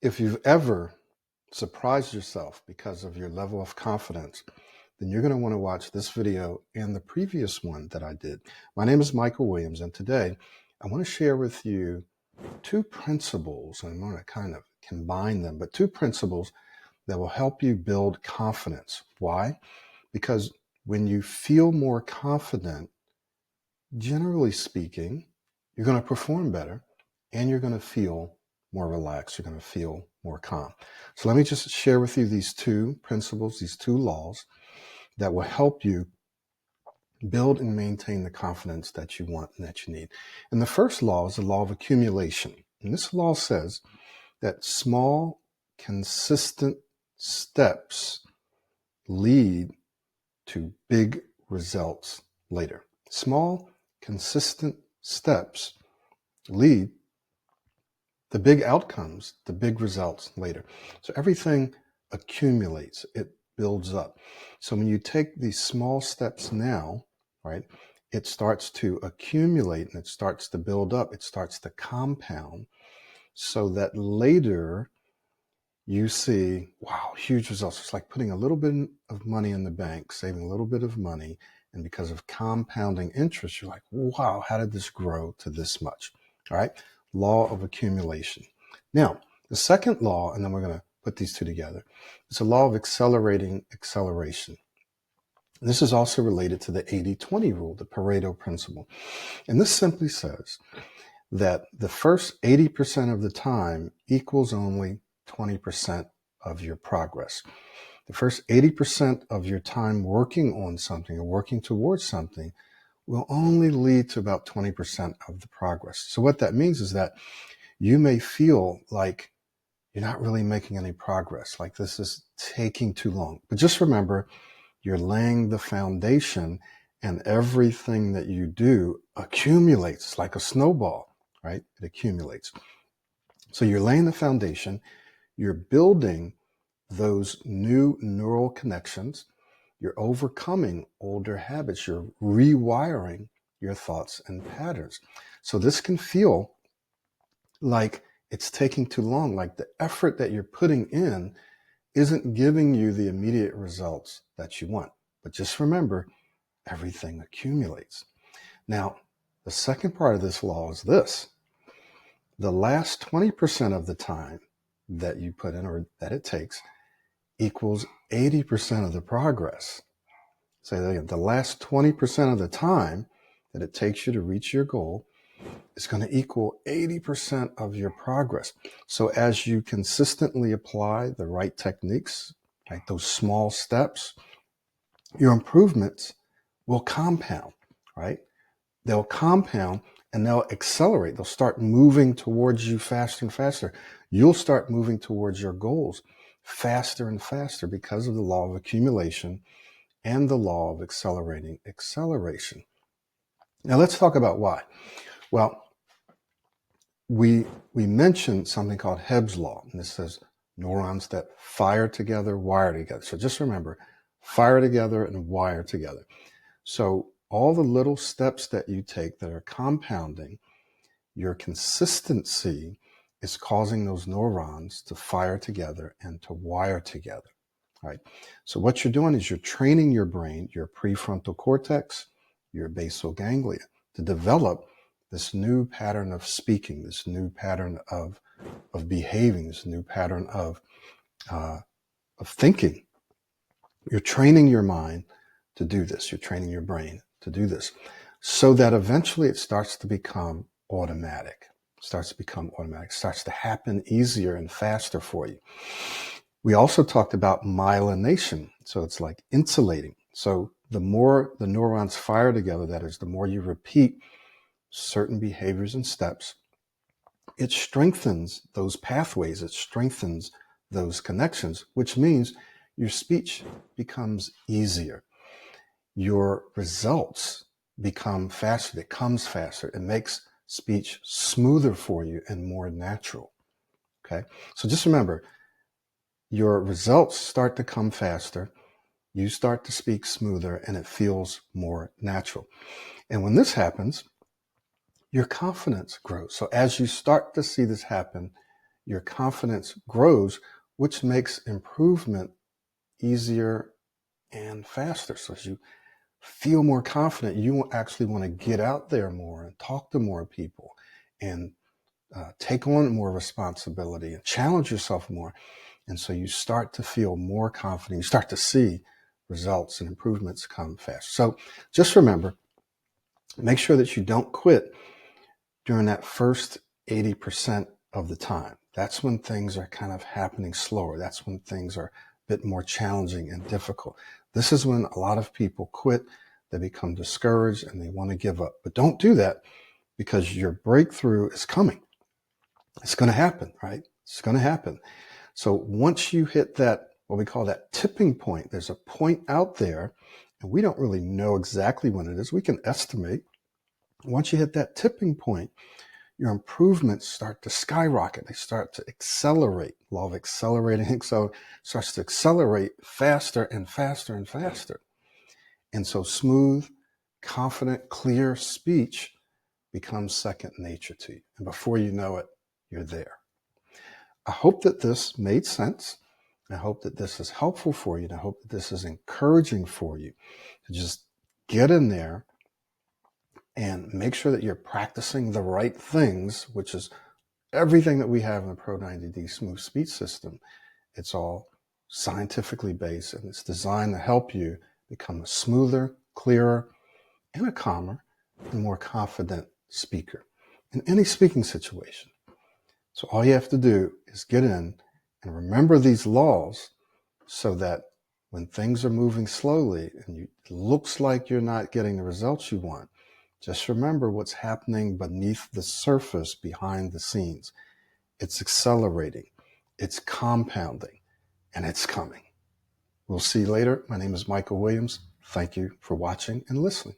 If you've ever surprised yourself because of your level of confidence, then you're going to want to watch this video and the previous one that I did. My name is Michael Williams, and today I want to share with you two principles, and I'm going to kind of combine them, but two principles that will help you build confidence. Why? Because when you feel more confident, generally speaking, you're going to perform better and you're going to feel more relaxed. You're going to feel more calm. So let me just share with you these two principles, these two laws that will help you build and maintain the confidence that you want and that you need. And the first law is the law of accumulation. And this law says that small, consistent steps lead to big results later. Small, consistent steps lead the big outcomes, the big results later. So everything accumulates, it builds up. So when you take these small steps now, right, it starts to accumulate and it starts to build up, it starts to compound so that later you see, wow, huge results. It's like putting a little bit of money in the bank, saving a little bit of money. And because of compounding interest, you're like, wow, how did this grow to this much? All right. Law of accumulation. Now, the second law, and then we're going to put these two together, it's a law of accelerating acceleration. And this is also related to the 80-20 rule, the Pareto principle. And this simply says that the first 80% of the time equals only 20% of your progress. The first 80% of your time working on something or working towards something will only lead to about 20% of the progress. So what that means is that you may feel like you're not really making any progress, like this is taking too long. But just remember, you're laying the foundation and everything that you do accumulates like a snowball, right? It accumulates. So you're laying the foundation, you're building those new neural connections, you're overcoming older habits, you're rewiring your thoughts and patterns. So this can feel like it's taking too long, like the effort that you're putting in isn't giving you the immediate results that you want. But just remember, everything accumulates. Now, the second part of this law is this. The last 20% of the time that you put in or that it takes equals 80% of the progress. Say that again. The last 20% of the time that it takes you to reach your goal is going to equal 80% of your progress. So as you consistently apply the right techniques, like those small steps, your improvements will compound, right? They'll compound and they'll accelerate. They'll start moving towards you faster and faster. You'll start moving towards your goals faster and faster because of the law of accumulation and the law of accelerating acceleration. Now let's talk about why. Well, we mentioned something called Hebb's law, and this says neurons that fire together, wire together. So just remember, fire together and wire together. So all the little steps that you take that are compounding, your consistency is causing those neurons to fire together and to wire together, right? So what you're doing is you're training your brain, your prefrontal cortex, your basal ganglia, to develop this new pattern of speaking, this new pattern of behaving, this new pattern of thinking. You're training your mind to do this. You're training your brain to do this so that eventually it starts to become automatic. It starts to happen easier and faster for you. We also talked about myelination. So it's like insulating. So the more the neurons fire together, that is, the more you repeat certain behaviors and steps, it strengthens those pathways. It strengthens those connections, which means your speech becomes easier. Your results become faster. It comes faster. It makes speech smoother for you and more natural. Okay. So just remember, your results start to come faster. You start to speak smoother and it feels more natural. And when this happens, your confidence grows. So as you start to see this happen, your confidence grows, which makes improvement easier and faster. So as you feel more confident, you actually want to get out there more and talk to more people and take on more responsibility and challenge yourself more. And so you start to feel more confident. You start to see results and improvements come fast. So just remember, make sure that you don't quit during that first 80% of the time. That's when things are kind of happening slower. That's when things are a bit more challenging and difficult. This is when a lot of people quit. They become discouraged and they want to give up. But don't do that, because your breakthrough is coming. It's going to happen, right? It's going to happen. So once you hit that, what we call that tipping point, there's a point out there, and we don't really know exactly when it is. We can estimate. Once you hit that tipping point, your improvements start to skyrocket. They start to accelerate. Law of accelerating starts to accelerate faster and faster and faster. And so smooth, confident, clear speech becomes second nature to you. And before you know it, you're there. I hope that this made sense. I hope that this is helpful for you. And I hope that this is encouraging for you to just get in there and make sure that you're practicing the right things, which is everything that we have in the Pro90d smooth speech system. It's all scientifically based, and it's designed to help you become a smoother, clearer, and a calmer and more confident speaker in any speaking situation. So all you have to do is get in and remember these laws, so that when things are moving slowly and it looks like you're not getting the results you want, just remember what's happening beneath the surface, behind the scenes. It's accelerating, it's compounding, and it's coming. We'll see you later. My name is Michael Williams. Thank you for watching and listening.